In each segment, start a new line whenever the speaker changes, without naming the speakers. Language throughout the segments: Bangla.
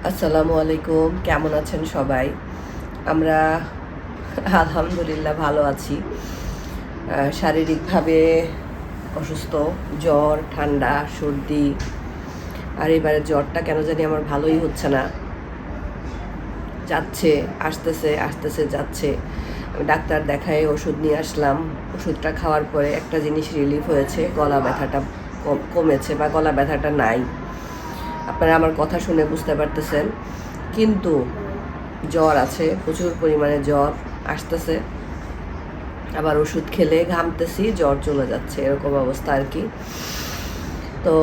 আসসালামু আলাইকুম, কেমন আছেন সবাই? আমরা আলহামদুলিল্লাহ ভালো আছি। শারীরিকভাবে অসুস্থ, জ্বর, ঠান্ডা, সর্দি। আর এবারে জ্বরটা কেন জানি আমার ভালোই হচ্ছে না, যাচ্ছে আসতেছে আসতেছে যাচ্ছে। আমি ডাক্তার দেখাই ওষুধ নিয়ে আসলাম। ওষুধটা খাওয়ার পরে একটা জিনিস রিলিফ হয়েছে, গলা ব্যথাটা কমেছে বা গলা ব্যথাটা নাই। আপনারা আমার কথা শুনে বুঝতে পারতেছেন, কিন্তু জ্বর আছে, প্রচুর পরিমাণে জ্বর আসতেছে। আবার ওষুধ খেলে ঘামতেছি, জ্বর চলে যাচ্ছে, এরকম অবস্থা আর কি। তো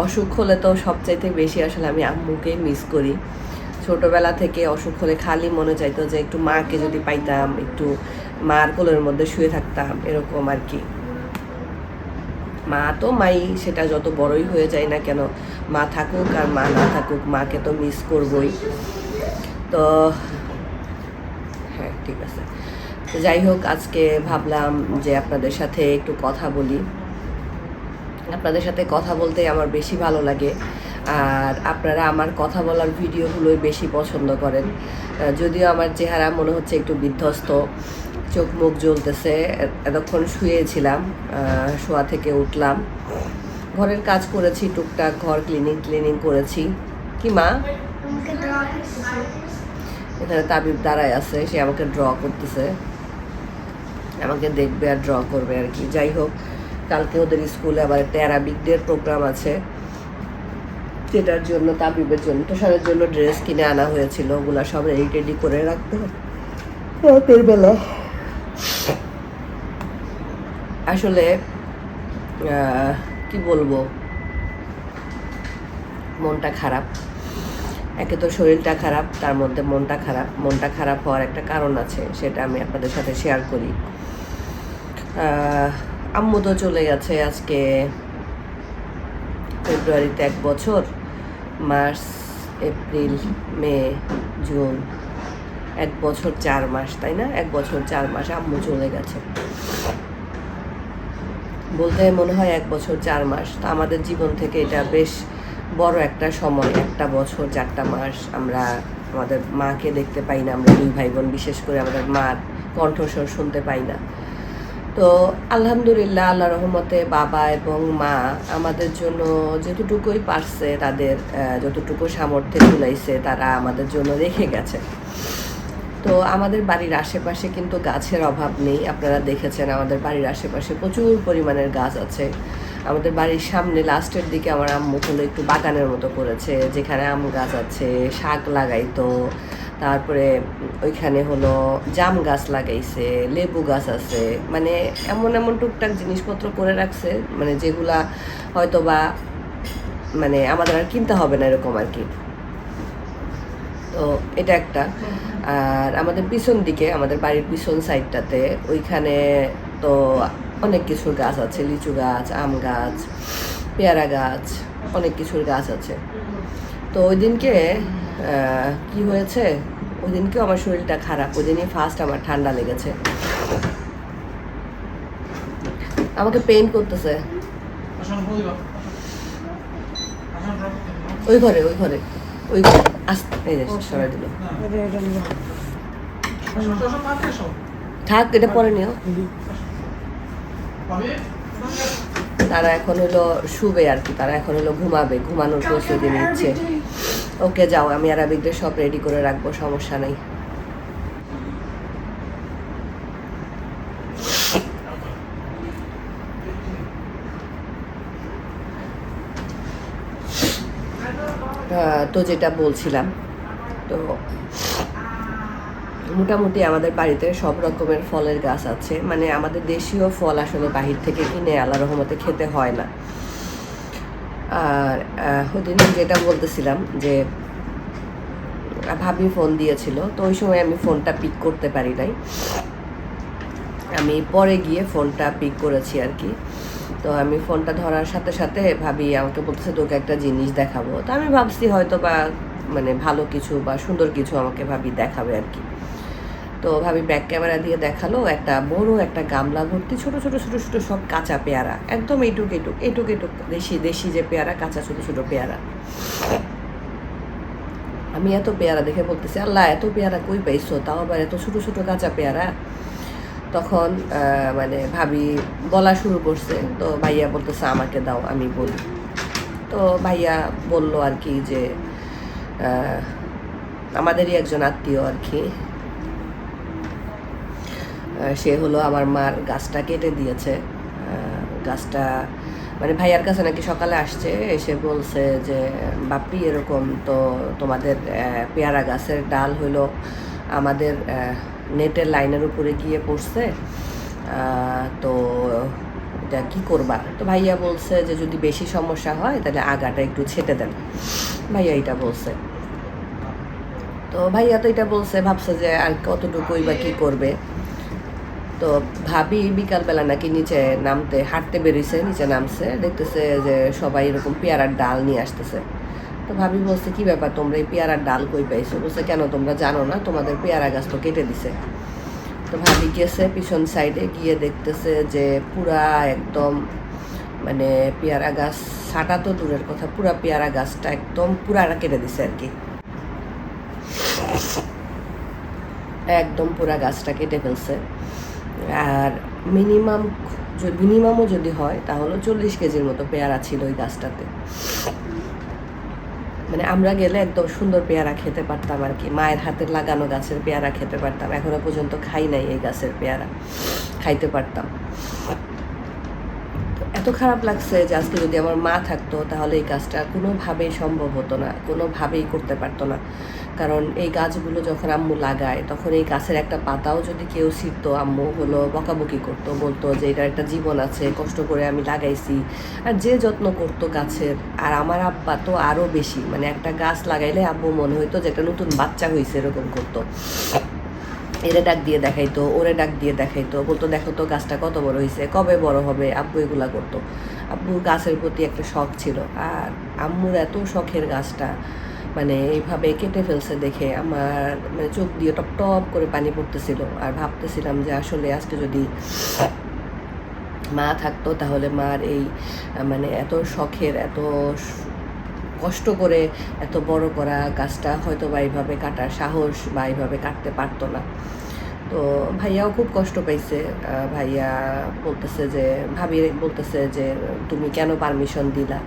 অসুখ হলে তো সবচাইতে বেশি আসলে আমি আম্মুকে মিস করি। ছোটোবেলা থেকে অসুখ হলে খালি মনে চাইতো যে একটু মাকে যদি পাইতাম, একটু মার কোলের মধ্যে শুয়ে থাকতাম, এরকম আর কি। মা তো মাই, সেটা যত বড়ই হয়ে যায় না কেন, মা থাকুক আর মা না থাকুক, মাকে তো মিস করবই। তো হ্যাঁ, ঠিক আছে। যাই হোক, আজকে ভাবলাম যে আপনাদের সাথে একটু কথা বলি। আপনাদের সাথে কথা বলতে আমার বেশি ভালো লাগে, আর আপনারা আমার কথা বলার ভিডিওগুলোই বেশি পছন্দ করেন। যদিও আমার চেহারা মনে হচ্ছে একটু বিধ্বস্ত, চোখ মুখ জ্বলতেছে। এতক্ষণ শুয়েছিলাম, শোয়া থেকে উঠলাম, ঘরের কাজ করেছি, টুকটাক ঘর ক্লিনিং করেছি। কি মা? এখানে তাবিব দাঁড়ায় আছে, সে আমাকে ড্র করতেছে, আমাকে দেখবে আর ড্র করবে আর কি। যাই হোক, কালকে ওদের স্কুলে আবার একটা অ্যারাবিক ডের প্রোগ্রাম আছে, যেটার জন্য তাবিবের জন্য তোষারের জন্য ড্রেস কিনে আনা হয়েছিল। ওগুলা সব রেডি করে রাখতে হবে রাতের বেলা। আসলে কি বলবো, মনটা খারাপ। একে তো শরীরটা খারাপ, তার মধ্যে মনটা খারাপ। মনটা খারাপ হওয়ার একটা কারণ আছে, সেটা আমি আপনাদের সাথে শেয়ার করি। আম্মু তো চলে গেছে আজকে ফেব্রুয়ারিতে 1 বছর। মার্চ, এপ্রিল, মে, জুন, 1 বছর 4 মাস, তাই না? 1 বছর 4 মাস আম্মু চলে গেছে। বলতে মনে হয় 1 বছর 4 মাস। তো আমাদের জীবন থেকে এটা বেশ বড় একটা সময়। 1 বছর 4 মাস আমরা আমাদের মাকে দেখতে পাই না। আমরা 2 ভাই বোন, বিশেষ করে আমাদের মার কণ্ঠস্বর শুনতে পাই না। তো আলহামদুলিল্লাহ, আল্লাহ রহমতে বাবা এবং মা আমাদের জন্য যতটুকুই পারছে, তাদের যতটুকু সামর্থ্যে তুলাইছে, তারা আমাদের জন্য রেখে গেছে। তো আমাদের বাড়ির আশেপাশে কিন্তু গাছের অভাব নেই। আপনারা দেখেছেন আমাদের বাড়ির আশেপাশে প্রচুর পরিমাণের গাছ আছে। আমাদের বাড়ির সামনে লাস্টের দিকে আমার আম্মু হলো একটু বাগানের মতো করেছে, যেখানে আম গাছ আছে, শাক লাগাইতো, তারপরে ওইখানে হলো জাম গাছ লাগাইছে, লেবু গাছ আছে, মানে এমন এমন টুকটাক জিনিসপত্র করে রাখছে, মানে যেগুলা হয়তো বা মানে আমাদের আর কিনতে হবে না, এরকম আর কি। তো এটা একটা। আর আমাদের পিছন দিকে, আমাদের বাড়ির পিছন সাইডটাতে, ওইখানে তো অনেক কিছুর গাছ আছে, লিচু গাছ, আম গাছ, পেয়ারা গাছ, অনেক কিছুর গাছ আছে। তো ওই দিনকে কি হয়েছে, ওই দিনকেও আমার শরীরটা খারাপ। ওই দিনই ফার্স্ট আমার ঠান্ডা লেগেছে। আমাকে পেইন্ট করতেছে ওই ঘরে ওই ঘরে ওই ঘরে আসতে, এই যে সরাই দিল। থাক, এটা পরে নিও। তারা এখন হলো শুবে আর কি, তারা এখন হলো ঘুমাবে, ঘুমানোর প্রস্তুতি নিচ্ছে। ওকে যাও, আমি আরবিকদের সব রেডি করে রাখবো, সমস্যা নেই। তো যেটা বলছিলাম, তো মোটামুটি আমাদের বাড়িতে সব রকমের ফলের গাছ আছে। মানে আমাদের দেশীয় ফল আসলে বাহির থেকে কিনে আল্লাহ রহমতে খেতে হয় না। আর ওদিন যেটা বলতেছিলাম যে ভাবি ফোন দিয়েছিল, তো ওই সময় আমি ফোনটা পিক করতে পারি নাই, আমি পরে গিয়ে ফোনটা পিক করেছি আর কি। তো আমি ফোনটা ধরার সাথে সাথে ভাবি আমাকে বলতেছে তোকে একটা জিনিস দেখাবো। তো আমি ভাবছি হয়তো বা মানে ভালো কিছু বা সুন্দর কিছু আমাকে ভাবি দেখাবে আর কি। তো ভাবি ব্যাক ক্যামেরা দিয়ে দেখালো একটা বড় একটা গামলা ভর্তি ছোট ছোট ছোট ছোট সব কাঁচা পেয়ারা, একদম এইটুক এইটুক এইটুক এইটুক, দেশি দেশি যে পেয়ারা, কাঁচা ছোট ছোট পেয়ারা। আমি এত পেয়ারা দেখে বলতেছি, আল্লাহ এত পেয়ারা কই পাইছো, তাও আবার এত ছোটো ছোটো কাঁচা পেয়ারা। তখন মানে ভাবি বলা শুরু করছে, তো ভাইয়া বলতেছে আমাকে দাও আমি বলি। তো ভাইয়া বলল আর কি যে আমাদেরই একজন আত্মীয় আর কি, সে হলো আমার মার গাছটা কেটে দিয়েছে। গাছটা মানে ভাইয়ার কাছে নাকি সকালে আসছে, এসে বলছে যে বাপ্পি এরকম তো তোমাদের পেয়ারা গাছের ডাল হইলো আমাদের নেটের লাইনের উপরে গিয়ে পড়ছে, তো এটা কী করবা? তো ভাইয়া বলছে যে যদি বেশি সমস্যা হয় তাহলে আগাটা একটু ছেটে দেন, ভাইয়া এটা বলছে। তো ভাইয়া তো এটা বলছে, ভাবছে যে আর কতটুকুই বা কী করবে। তো ভাবি বিকালবেলা নাকি নিচে নামতে হাঁটতে বেরিয়েছে, নিচে নামছে, দেখতেছে যে সবাই এরকম পেয়ারার ডাল নিয়ে আসতেছে। তো ভাবি বলছে কি ব্যাপার, তোমরা এই পেয়ারার ডাল কই পাইছো? বলছে কেন তোমরা জানো না, তোমাদের পেয়ারা গাছ তো কেটে দিছে। তো ভাবি গেছে পিছন সাইডে, গিয়ে দেখতেছে যে পুরা একদম মানে পেয়ারা গাছ ছাটা তো দূরের কথা, পুরা পেয়ারা গাছটা একদম পুরা কেটে দিছে আর কি, একদম পুরা গাছটা কেটে ফেলছে। আর মিনিমামও যদি হয় তাহলে 40 কেজির মতো পেয়ারা ছিল ওই গাছটাতে। মানে আমরা গেলে একদম সুন্দর পেয়ারা খেতে পারতাম আর কি, মায়ের হাতের লাগানো গাছের পেয়ারা খেতে পারতাম। এখনো পর্যন্ত খাই নাই এই গাছের পেয়ারা, খাইতে পারতাম। এত খারাপ লাগছে যে আজকে যদি আমার মা থাকতো তাহলে এই কাজটা কোনোভাবেই সম্ভব হতো না, কোনোভাবেই করতে পারতো না। কারণ এই গাছগুলো যখন আম্মু লাগায় তখন এই গাছের একটা পাতাও যদি কেউ ছিঁড়তো, আম্মু হলো বকাবকি করতো, বলতো যে এটার একটা জীবন আছে, কষ্ট করে আমি লাগাইছি। আর যে যত্ন করতো গাছের, আর আমার আব্বা তো আরও বেশি, মানে একটা গাছ লাগাইলে আব্বু মনে হইতো যে একটা নতুন বাচ্চা হয়েছে এরকম করতো। এরে ডাক দিয়ে দেখাইতো, ওরে ডাক দিয়ে দেখাইতো, বলতো দেখো তো গাছটা কত বড় হয়েছে, কবে বড় হবে। আব্বু এগুলা করতো, আব্বুর গাছের প্রতি একটা শখ ছিল। আর আম্মুর এত শখের গাছটা মানে এইভাবে কেটে ফেলছে দেখে আমার মানে চোখ দিয়ে টপ টপ করে পানি পড়তেছিল। আর ভাবতেছিলাম যে আসলে আজকে যদি মা থাকতো তাহলে মার এই মানে এত শখের, এত কষ্ট করে এত বড় করা গাছটা হয়তো বা এইভাবে কাটার সাহস বা এইভাবে কাটতে পারতো না। তো ভাইয়াও খুব কষ্ট পাইছে। ভাইয়া বলতেছে যে ভাবি বলতেছে যে তুমি কেন পারমিশন দিলা?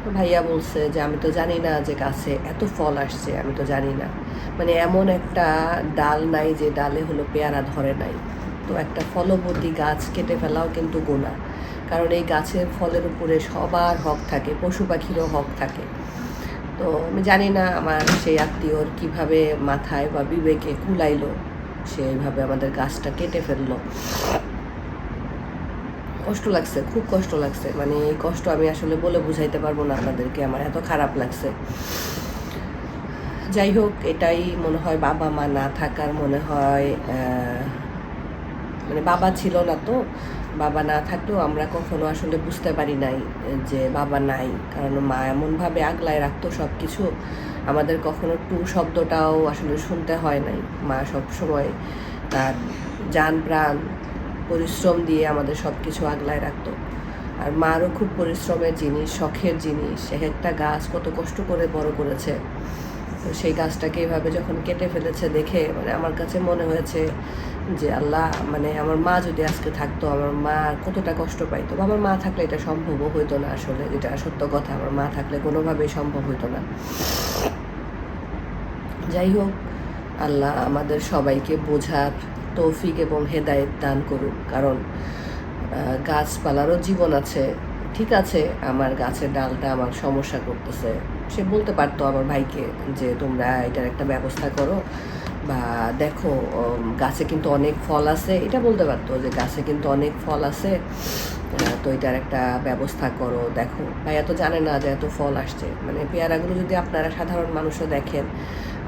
তো ভাইয়া বলছে যে আমি তো জানি না যে গাছে এত ফল আসছে, আমি তো জানি না, মানে এমন একটা ডাল নাই যে ডালে হলো পেয়ারা ধরে নাই। তো একটা ফলবতী গাছ কেটে ফেলাও কিন্তু গুনাহ, কারণ এই গাছের ফলের উপরে সবার হক থাকে, পশু পাখিরও হক থাকে। তো আমি জানি না আমার সেই আত্মীয়র কীভাবে মাথায় বা বিবেকে কুলাইলো, সে এইভাবে আমাদের গাছটা কেটে ফেললো। কষ্ট লাগছে, খুব কষ্ট লাগছে, মানে এই কষ্ট আমি আসলে বলে বুঝাইতে পারবো না আপনাদেরকে, আমার এত খারাপ লাগছে। যাই হোক, এটাই মনে হয় বাবা মা না থাকার মনে হয় মানে বাবা ছিল না তো, বাবা না থাকলেও আমরা কখনো আসলে বুঝতে পারি নাই যে বাবা নাই, কারণ মা এমনভাবে আগলায় রাখতো সব কিছু, আমাদের কখনো টু শব্দটাও আসলে শুনতে হয় নাই। মা সবসময় তার জান প্রাণ পরিশ্রম দিয়ে আমাদের সব কিছু আগলায় রাখতো। আর মারও খুব পরিশ্রমের জিনিস, শখের জিনিস, এক একটা গাছ কত কষ্ট করে বড় করেছে। তো সেই গাছটাকে এইভাবে যখন কেটে ফেলেছে দেখে মানে আমার কাছে মনে হয়েছে যে আল্লাহ, মানে আমার মা যদি আজকে থাকতো, আমার মা কতটা কষ্ট পাইতো। আমার মা থাকলে এটা সম্ভবও হইতো না, আসলে যেটা সত্য কথা, আমার মা থাকলে কোনোভাবেই সম্ভব হইতো না। যাই হোক, আল্লাহ আমাদের সবাইকে বোঝার তৌফিক এবং হেদায়েত দান করুক, কারণ গাছপালারও জীবন আছে। ঠিক আছে, আমার গাছের ডালটা আমার সমস্যা করতেছে, সে বলতে পারতো আমার ভাইকে যে তোমরা এটার একটা ব্যবস্থা করো, বা দেখো গাছে কিন্তু অনেক ফল আছে, এটা বলতে পারতো যে গাছে কিন্তু অনেক ফল আছে, তো এটার একটা ব্যবস্থা করো। দেখো ভাইয়া তো জানে না যে এত ফল আসছে, মানে পেয়ারাগুলো যদি আপনারা সাধারণ মানুষও দেখেন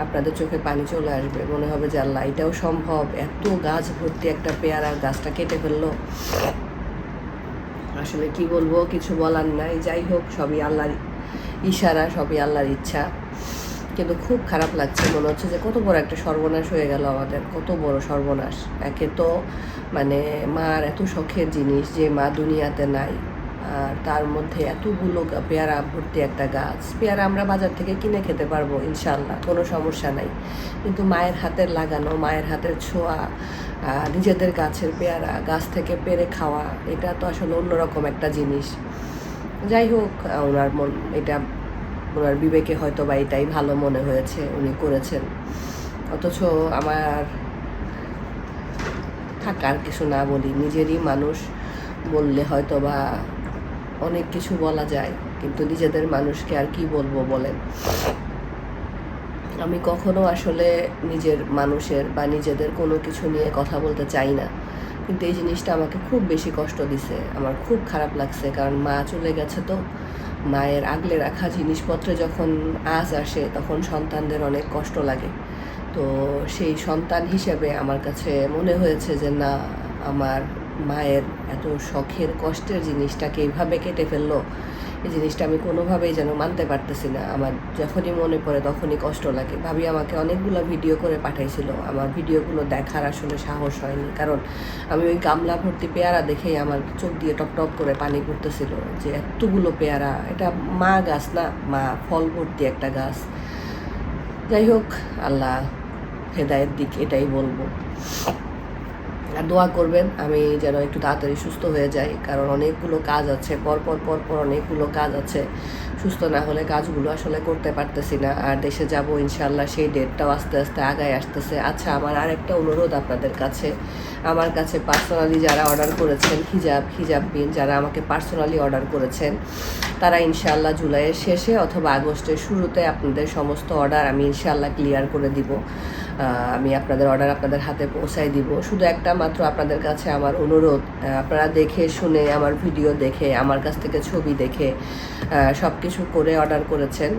আপনাদের চোখে পানি চলে আসবে, মনে হবে যে আল্লাহ এটাও সম্ভব, এত গাছ ভর্তি একটা পেয়ারার গাছটা কেটে ফেললো। আসলে কি বলবো, কিছু বলার নাই। যাই হোক, সবই আল্লাহর ইশারা, সবই আল্লাহর ইচ্ছা। কিন্তু খুব খারাপ লাগছে, মনে হচ্ছে যে কত বড় একটা সর্বনাশ হয়ে গেল আমাদের, কত বড় সর্বনাশ। একে তো মানে মার এত শখের জিনিস, যে মা দুনিয়াতে নাই, আর তার মধ্যে এতগুলো পেয়ারা ভর্তি একটা গাছ। পেয়ারা আমরা বাজার থেকে কিনে খেতে পারবো ইনশাল্লাহ, কোনো সমস্যা নাই, কিন্তু মায়ের হাতের লাগানো, মায়ের হাতের ছোঁয়া, নিজেদের গাছের পেয়ারা গাছ থেকে পেরে খাওয়া, এটা তো আসলে অন্যরকম একটা জিনিস। যাই হোক, ওনার মন এটা, ওনার বিবেকে হয়তো বা এটাই ভালো মনে হয়েছে, উনি করেছেন। অথচ আমার থাকার কিছু না বলি, নিজেরই মানুষ বললে হয়তো বা অনেক কিছু বলা যায়, কিন্তু নিজেদের মানুষকে আর কি বলবো বলেন। আমি কখনো আসলে নিজের মানুষের বা নিজেদের কোনো কিছু নিয়ে কথা বলতে চাই না, কিন্তু এই জিনিসটা আমাকে খুব বেশি কষ্ট দিছে, আমার খুব খারাপ লাগছে। কারণ মা চলে গেছে, তো মায়ের আগলে রাখা জিনিসপত্রে যখন আজ আসে তখন সন্তানদের অনেক কষ্ট লাগে। তো সেই সন্তান হিসেবে আমার কাছে মনে হয়েছে যে না, আমার মায়ের এত শখের কষ্টের জিনিসটাকে এইভাবে কেটে ফেললো, এই জিনিসটা আমি কোনোভাবেই যেন মানতে পারতেছি না। আমার যখনই মনে পড়ে তখনই কষ্ট লাগে। ভাবি আমাকে অনেকগুলো ভিডিও করে পাঠাইছিল, আমার ভিডিওগুলো দেখার আসলে সাহস হয়নি, কারণ আমি ওই গামলা ভর্তি পেয়ারা দেখেই আমার চোখ দিয়ে টপ টপ করে পানি পড়তেছিল যে এতগুলো পেয়ারা, এটা মা গাছ না, মা ফল ভর্তি একটা গাছ। যাই হোক, আল্লাহ হেদায়েত দিক, এটাই বলবো। আর দোয়া করবেন আমি যেন একটু তাড়াতাড়ি সুস্থ হয়ে যাই, কারণ অনেকগুলো কাজ আছে, পরপর অনেকগুলো কাজ আছে। সুস্থ না হলে কাজগুলো আসলে করতে পারতেছি না। আর দেশে যাব ইনশাল্লাহ, সেই ডেটটাও আস্তে আস্তে আগায় আসতেছে। আচ্ছা, আমার আরেকটা অনুরোধ আপনাদের কাছে, আমার কাছে পার্সোনালি যারা অর্ডার করেছেন, হিজাব বিন যারা আমাকে পার্সোনালি অর্ডার করেছেন, তারা ইনশাল্লাহ জুলাইয়ের শেষে অথবা আগস্টের শুরুতে আপনাদের সমস্ত অর্ডার আমি ইনশাল্লাহ ক্লিয়ার করে দিব। আমি আপনাদের অর্ডার আপনাদের হাতে পৌঁছাই দিব। শুধু একটা মাত্র আপনাদের কাছে আমার অনুরোধ, আপনারা দেখে শুনে, আমার ভিডিও দেখে, আমার কাছ থেকে ছবি দেখে সব কিছু করে অর্ডার করেছেন।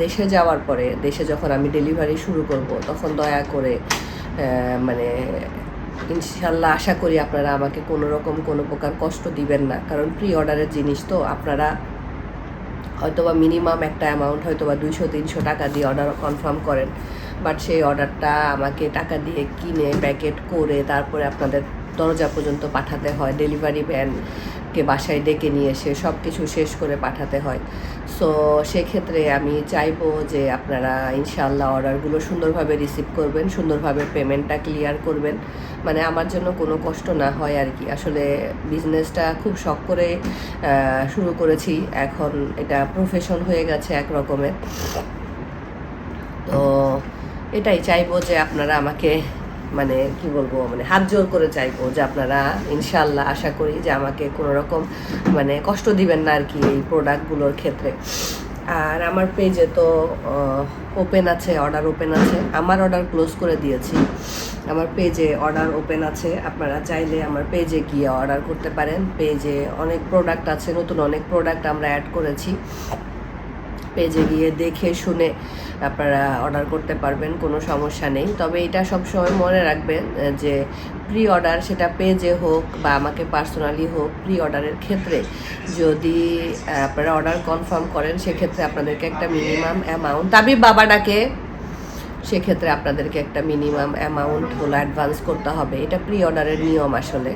দেশে যাওয়ার পরে, দেশে যখন আমি ডেলিভারি শুরু করব, তখন দয়া করে মানে ইনশাল্লাহ আশা করি আপনারা আমাকে কোনো রকম কোনো প্রকার কষ্ট দিবেন না, কারণ প্রি অর্ডারের জিনিস তো আপনারা হয়তোবা মিনিমাম একটা অ্যামাউন্ট হয়তোবা 200-300 টাকা দিয়ে অর্ডার কনফার্ম করেন, বাট সেই অর্ডারটা আমাকে টাকা দিয়ে কিনে প্যাকেট করে তারপরে আপনাদের দরজা পর্যন্ত পাঠাতে হয়, ডেলিভারি ভ্যানকে বাসায় ডেকে নিয়ে এসে সব কিছু শেষ করে পাঠাতে হয়। সো সেক্ষেত্রে আমি চাইবো যে আপনারা ইনশাআল্লাহ অর্ডারগুলো সুন্দরভাবে রিসিভ করবেন, সুন্দরভাবে পেমেন্টটা ক্লিয়ার করবেন, মানে আমার জন্য কোনো কষ্ট না হয় আর কি। আসলে বিজনেসটা খুব শখ করে শুরু করেছি, এখন এটা প্রফেশন হয়ে গেছে এক রকমের। তো এটাই চাইবো যে আপনারা আমাকে, মানে কি বলবো, মানে হাত জোর করে চাইবো যে আপনারা ইনশাল্লাহ আশা করি যে আমাকে কোনো রকম মানে কষ্ট দিবেন না আর কি এই প্রোডাক্টগুলোর ক্ষেত্রে। আর আমার পেজে তো ওপেন আছে, অর্ডার ওপেন আছে, আমার অর্ডার ক্লোজ করে দিয়েছি, আমার পেজে অর্ডার ওপেন আছে, আপনারা চাইলে আমার পেজে গিয়ে অর্ডার করতে পারেন। পেজে অনেক প্রোডাক্ট আছে, নতুন অনেক প্রোডাক্ট আমরা অ্যাড করেছি, পেজে গিয়ে দেখে শুনে আপনারা অর্ডার করতে পারবেন, কোনো সমস্যা নেই। তবে এটা সবসময় মনে রাখবেন যে প্রি অর্ডার, সেটা পেজে হোক বা আমাকে পার্সোনালি হোক, প্রি অর্ডারের ক্ষেত্রে যদি আপনারা অর্ডার কনফার্ম করেন, সেক্ষেত্রে আপনাদেরকে একটা মিনিমাম অ্যামাউন্ট, তাবি বাবাটাকে, সেক্ষেত্রে আপনাদেরকে একটা মিনিমাম অ্যামাউন্ট হলো অ্যাডভান্স করতে হবে। এটা প্রি অর্ডারের নিয়ম আসলে।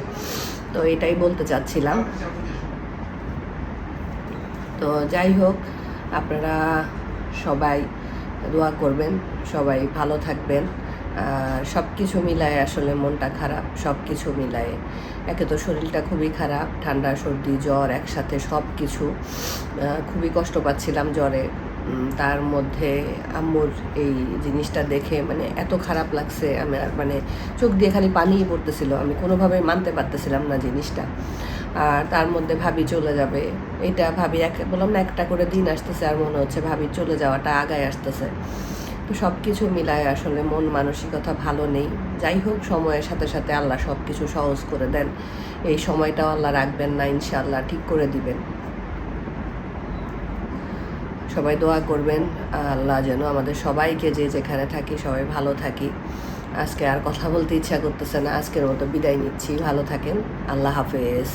তো এটাই বলতে চাচ্ছিলাম। তো যাই হোক, আপনারা সবাই দোয়া করবেন, সবাই ভালো থাকবেন। সব কিছু মিলায়ে আসলে মনটা খারাপ, সব কিছু মিলায়ে। একে তো শরীরটা খুবই খারাপ, ঠান্ডা সর্দি জ্বর একসাথে সব কিছু, খুবই কষ্ট পাচ্ছিলাম জ্বরে। তার মধ্যে আম্মুর এই জিনিসটা দেখে মানে এত খারাপ লাগছে, আমার মানে চোখ দিয়ে খালি পানিই পড়তেছিল, আমি কোনোভাবে মানতে পারতেছিলাম না জিনিসটা। আর তার মধ্যে ভাবি চলে যাবে, এটা ভাবি বললাম না, একটা করে দিন আসতেছে আর মনে হচ্ছে ভাবি চলে যাওয়াটা আগায় আসতেছে। তো সব কিছু মিলায় আসলে মন মানসিকতা ভালো নেই। যাই হোক, সময়ের সাথে সাথে আল্লাহ সব কিছু সহজ করে দেন, এই সময়টাও আল্লাহ রাখবেন না, ইনশাআল্লাহ ঠিক করে দিবেন। সবাই দোয়া করবেন আল্লাহ যেন আমাদের সবাইকে, যে যেখানে থাকি সবাই ভালো থাকি। আজকে আর কথা বলতে ইচ্ছা করতেছে না, আজকের মতো বিদায় নিচ্ছি, ভালো থাকেন, আল্লাহ হাফেজ।